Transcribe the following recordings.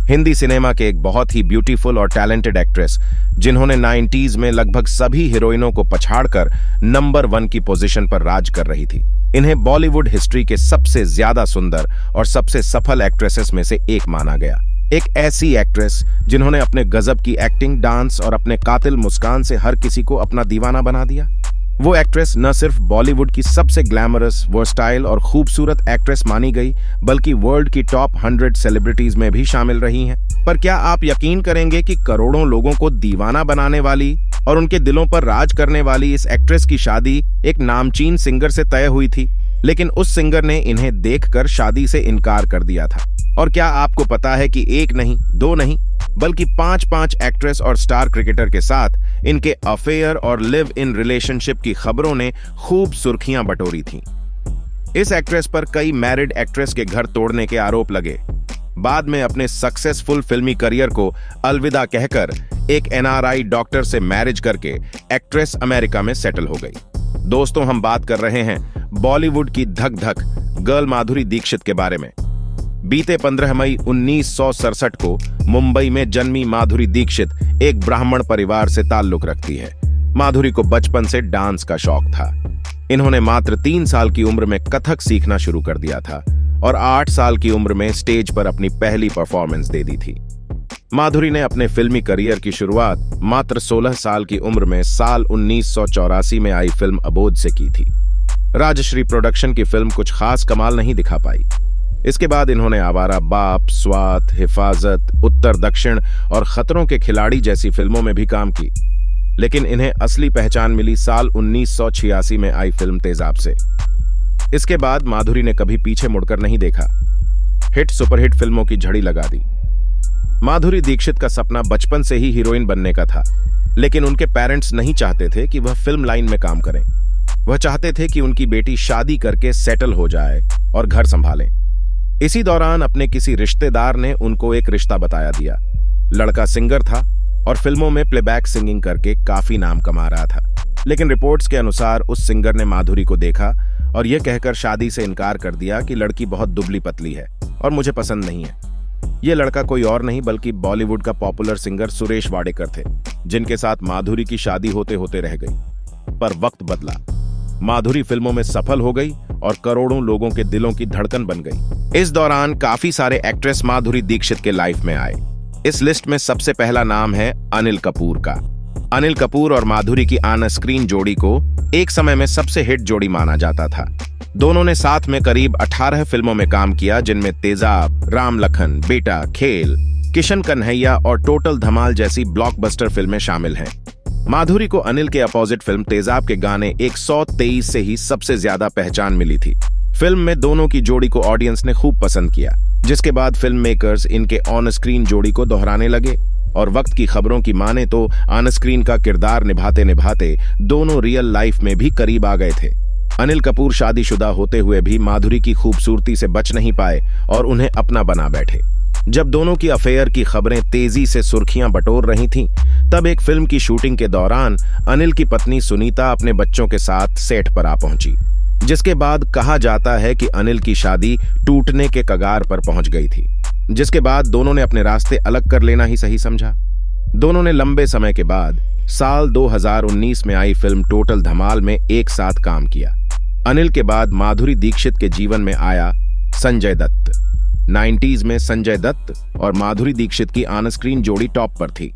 Hindi cinema के एक बहुत ही ब्यूटीफुल और टैलेंटेड एक्ट्रेस जिन्होंने 90s में लगभग सभी हीरोइनों को पछाड़कर नंबर 1 की पोजीशन पर राज कर रही थी। इन्हें बॉलीवुड हिस्ट्री के सबसे ज्यादा सुंदर और सबसे सफल एक्ट्रेसेस में से एक माना गया। एक ऐसी एक्ट्रेस जिन्होंने अपने गजब की एक्टिंग, डांस और अपने कातिल मुस्कान से हर किसी को अपना दीवाना बना दिया। वो एक्ट्रेस न सिर्फ बॉलीवुड की सबसे ग्लैमरस, वर्सटाइल और खूबसूरत एक्ट्रेस मानी गई, बल्कि वर्ल्ड की टॉप 100 सेलिब्रिटीज में भी शामिल रही हैं। पर क्या आप यकीन करेंगे कि करोड़ों लोगों को दीवाना बनाने वाली और उनके दिलों पर राज करने वाली इस एक्ट्रेस की शादी एक नामचीन सिंगर से तय हुई थी, लेकिन उस सिंगर ने इन्हें देखकर शादी से इनकार कर दिया था। और क्या आपको पता है कि एक नहीं, दो नहीं, बल्कि 5 एक्ट्रेस और स्टार क्रिकेटर के साथ इनके अफेयर और लिव इन रिलेशनशिप की खबरों ने खूब सुर्खियां बटोरी थीं। इस एक्ट्रेस पर कई मैरिड एक्ट्रेस के घर तोड़ने के आरोप लगे। बाद में अपने सक्सेसफुल फिल्मी करियर को अलविदा कहकर एक NRI डॉक्टर से मैरिज करके एक्ट्रेस अमेरिका में सेटल हो गई। दोस्तों, हम बात कर रहे हैं बॉलीवुड की धक धक गर्ल माधुरी दीक्षित के बारे में। बीते 15 मई 1967 को मुंबई में जन्मी माधुरी दीक्षित एक ब्राह्मण परिवार से ताल्लुक रखती है। माधुरी को बचपन से डांस का शौक था। इन्होंने मात्र 3 साल की उम्र में कथक सीखना शुरू कर दिया था और 8 साल की उम्र में स्टेज पर अपनी पहली परफॉर्मेंस दे दी थी। माधुरी ने अपने फिल्मी करियर की शुरुआत मात्र 16 साल की उम्र में साल 1984 में आई फिल्म अबोध से की थी। राजश्री प्रोडक्शन की फिल्म कुछ खास कमाल नहीं दिखा पाई। इसके बाद इन्होंने आवारा बाप, स्वात, हिफाजत, उत्तर दक्षिण और खतरों के खिलाड़ी जैसी फिल्मों में भी काम की, लेकिन इन्हें असली पहचान मिली साल 1986 में आई फिल्म तेजाब से। इसके बाद माधुरी ने कभी पीछे मुड़कर नहीं देखा। हिट सुपरहिट फिल्मों की झड़ी लगा दी। माधुरी दीक्षित का सपना बचपन से ही हीरोइन बनने का था, लेकिन उनके पेरेंट्स नहीं चाहते थे कि वह फिल्म लाइन में काम करें। वह चाहते थे कि उनकी बेटी शादी करके सेटल हो जाए और घर संभालें। इसी दौरान अपने किसी रिश्तेदार ने उनको एक रिश्ता बताया दिया। लड़का सिंगर था और फिल्मों में प्लेबैक सिंगिंग करके काफी नाम कमा रहा था, लेकिन रिपोर्ट्स के अनुसार उस सिंगर ने माधुरी को देखा और यह कहकर शादी से इनकार कर दिया कि लड़की बहुत दुबली पतली है और मुझे पसंद नहीं है। यह लड़का कोई और नहीं बल्कि बॉलीवुड का पॉपुलर सिंगर सुरेश वाडेकर थे, जिनके साथ माधुरी की शादी होते होते रह गई। पर वक्त बदला। माधुरी फिल्मों में सफल हो गई और करोड़ों लोगों के दिलों की धड़कन बन गई। इस दौरान काफी सारे एक्ट्रेस माधुरी दीक्षित के लाइफ में आए। इस लिस्ट में सबसे पहला नाम है अनिल कपूर का। अनिल कपूर और माधुरी की ऑन स्क्रीन जोड़ी को एक समय में सबसे हिट जोड़ी माना जाता था। दोनों ने साथ में करीब 18 फिल्मों में काम किया, जिनमें तेजाब, राम लखन, बेटा, खेल, किशन कन्हैया और टोटल धमाल जैसी ब्लॉकबस्टर फिल्में शामिल हैं। माधुरी को अनिल के अपोजिट फिल्म तेजाब के गाने 123 से ही सबसे ज्यादा पहचान मिली थी। फिल्म में दोनों की जोड़ी को ऑडियंस ने खूब पसंद किया, जिसके बाद फिल्म मेकर्स इनके ऑन स्क्रीन जोड़ी को दोहराने लगे और वक्त की खबरों की माने तो ऑन स्क्रीन का किरदार निभाते निभाते दोनों रियल लाइफ में भी करीब आ गए थे। अनिल कपूर शादीशुदा होते हुए भी माधुरी की खूबसूरती से बच नहीं पाए और उन्हें अपना बना बैठे। जब दोनों की अफेयर की खबरें तेजी से सुर्खियां बटोर रही थीं, तब एक फिल्म की शूटिंग के दौरान अनिल की पत्नी सुनीता अपने बच्चों के साथ सेट पर आ पहुंची, जिसके बाद कहा जाता है कि अनिल की शादी टूटने के कगार पर पहुंच गई थी, जिसके बाद दोनों ने अपने रास्ते अलग कर लेना ही सही समझा। दोनों ने लंबे समय के बाद साल 2019 में आई फिल्म टोटल धमाल में एक साथ काम किया। अनिल के बाद माधुरी दीक्षित के जीवन में आया संजय दत्त। 90s में संजय दत्त और माधुरी दीक्षित की ऑन स्क्रीन जोड़ी टॉप पर थी।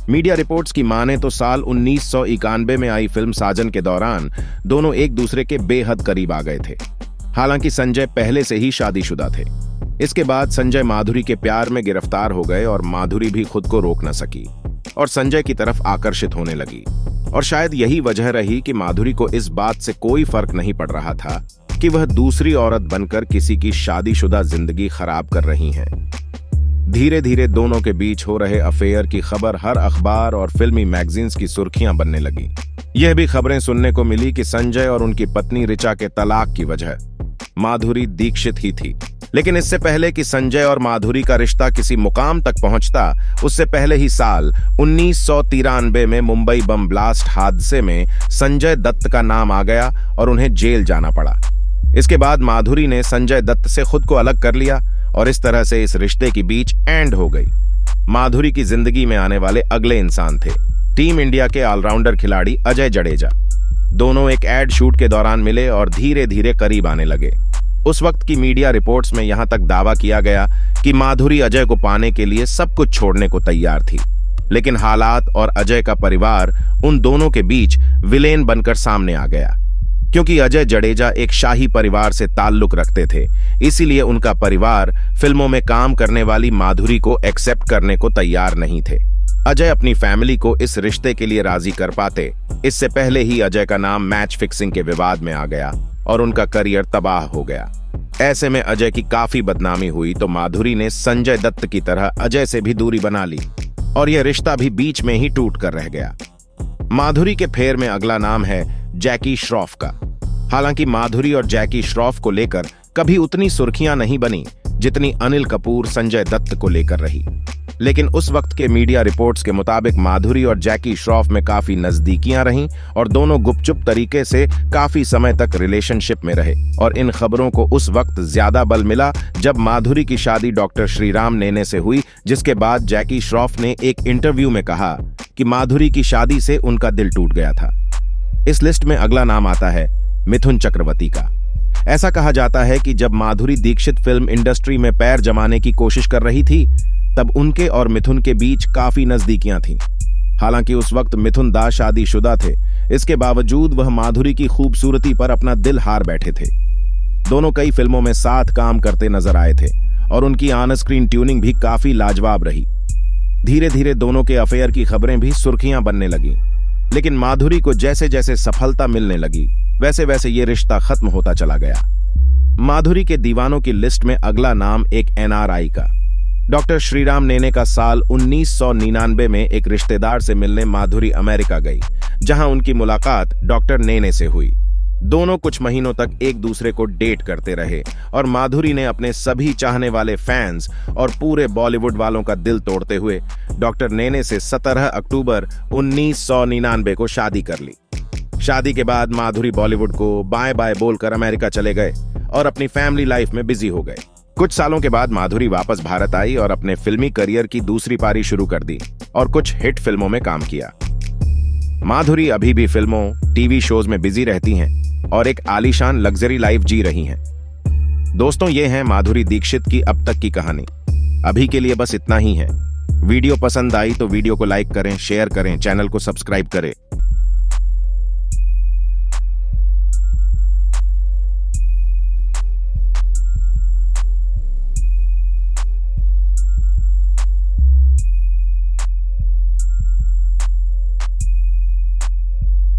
मीडिया रिपोर्ट्स की माने तो साल 1991 में आई फिल्म साजन के दौरान दोनों एक दूसरे के बेहद करीब आ गए थे। हालांकि संजय पहले से ही शादीशुदा थे। इसके बाद संजय माधुरी के प्यार में गिरफ्तार हो गए और माधुरी भी खुद को रोक न सकी और संजय की तरफ आकर्षित होने लगी। और शायद यही वजह रही कि माधुरी को इस बात से कोई फर्क नहीं पड़ रहा था कि वह दूसरी औरत बनकर किसी की शादीशुदा जिंदगी खराब कर रही हैं। धीरे धीरे दोनों के बीच हो रहे अफेयर की खबर हर अखबार और फिल्मी मैगजीन्स की सुर्खियां बनने लगी। यह भी खबरें सुनने को मिली कि संजय और उनकी पत्नी ऋचा के तलाक की वजह माधुरी दीक्षित ही थी। लेकिन इससे पहले कि संजय और माधुरी का रिश्ता किसी मुकाम तक पहुंचता, उससे पहले ही साल 1993 में मुंबई बम ब्लास्ट हादसे में संजय दत्त का नाम आ गया और उन्हें जेल जाना पड़ा। इसके बाद माधुरी ने संजय दत्त से खुद को अलग कर लिया और इस तरह से इस रिश्ते की बीच एंड हो गई। माधुरी की जिंदगी में आने वाले अगले इंसान थे टीम इंडिया के ऑलराउंडर खिलाड़ी अजय जडेजा। दोनों एक एड शूट के दौरान मिले और धीरे धीरे करीब आने लगे। उस वक्त की मीडिया रिपोर्ट्स में यहां तक दावा किया गया कि माधुरी अजय को पाने के लिए सब कुछ छोड़ने को तैयार थी, लेकिन हालात और अजय का परिवार उन दोनों के बीच विलेन बनकर सामने आ गया। क्योंकि अजय जडेजा एक शाही परिवार से ताल्लुक रखते थे, इसीलिए उनका परिवार फिल्मों में काम करने वाली माधुरी को एक्सेप्ट करने को तैयार नहीं थे। अजय अपनी फैमिली को इस रिश्ते के लिए राजी कर पाते, इससे पहले ही अजय का नाम मैच फिक्सिंग के विवाद में आ गया और उनका करियर तबाह हो गया। ऐसे में अजय की काफी बदनामी हुई तो माधुरी ने संजय दत्त की तरह अजय से भी दूरी बना ली और यह रिश्ता भी बीच में ही टूट कर रह गया। माधुरी के फेर में अगला नाम है जैकी श्रॉफ का। हालांकि माधुरी और जैकी श्रॉफ को लेकर कभी उतनी सुर्खियां नहीं बनी जितनी अनिल कपूर संजय दत्त को लेकर रही, लेकिन उस वक्त के मीडिया रिपोर्ट्स के मुताबिक माधुरी और जैकी श्रॉफ में काफी नजदीकियां रहीं और दोनों गुपचुप तरीके से काफी समय तक रिलेशनशिप में रहे। और इन खबरों को उस वक्त ज्यादा बल मिला जब माधुरी की शादी डॉक्टर श्रीराम नेने से हुई, जिसके बाद जैकी श्रॉफ ने एक इंटरव्यू में कहा कि माधुरी की शादी से उनका दिल टूट गया था। इस लिस्ट में अगला नाम आता है मिथुन चक्रवर्ती का। ऐसा कहा जाता है कि जब माधुरी दीक्षित फिल्म इंडस्ट्री में पैर जमाने की कोशिश कर रही थी तब उनके और मिथुन के बीच काफी नजदीकियां थीं। हालांकि उस वक्त मिथुन शादीशुदा थे, इसके बावजूद वह माधुरी की खूबसूरती पर अपना दिल हार बैठे थे। दोनों कई फिल्मों में साथ काम करते नजर आए थे और उनकी ऑन स्क्रीन ट्यूनिंग भी काफी लाजवाब रही। धीरे धीरे दोनों के अफेयर की खबरें भी सुर्खियां बनने लगीं, लेकिन माधुरी को जैसे जैसे सफलता मिलने लगी वैसे वैसे ये रिश्ता खत्म होता चला गया। माधुरी के दीवानों की लिस्ट में अगला नाम एक NRI का। डॉक्टर श्रीराम नेने का साल 1999 में एक रिश्तेदार से मिलने माधुरी अमेरिका गई, जहां उनकी मुलाकात डॉक्टर नेने से हुई। दोनों कुछ महीनों तक एक दूसरे को डेट करते रहे और माधुरी ने अपने सभी चाहने वाले फैंस और पूरे बॉलीवुड वालों का दिल तोड़ते हुए डॉक्टर नेने से 17 अक्टूबर 1999 को शादी कर ली। शादी के बाद माधुरी बॉलीवुड को बाय बाय बोलकर अमेरिका चले गए और अपनी फैमिली लाइफ में बिजी हो गए। कुछ सालों के बाद माधुरी वापस भारत आई और अपने फिल्मी करियर की दूसरी पारी शुरू कर दी और कुछ हिट फिल्मों में काम किया। माधुरी अभी भी फिल्मों, टीवी शोज में बिजी रहती हैं और एक आलीशान लग्जरी लाइफ जी रही हैं। दोस्तों, ये है माधुरी दीक्षित की अब तक की कहानी। अभी के लिए बस इतना ही है। वीडियो पसंद आई तो वीडियो को लाइक करें, शेयर करें, चैनल को सब्सक्राइब करें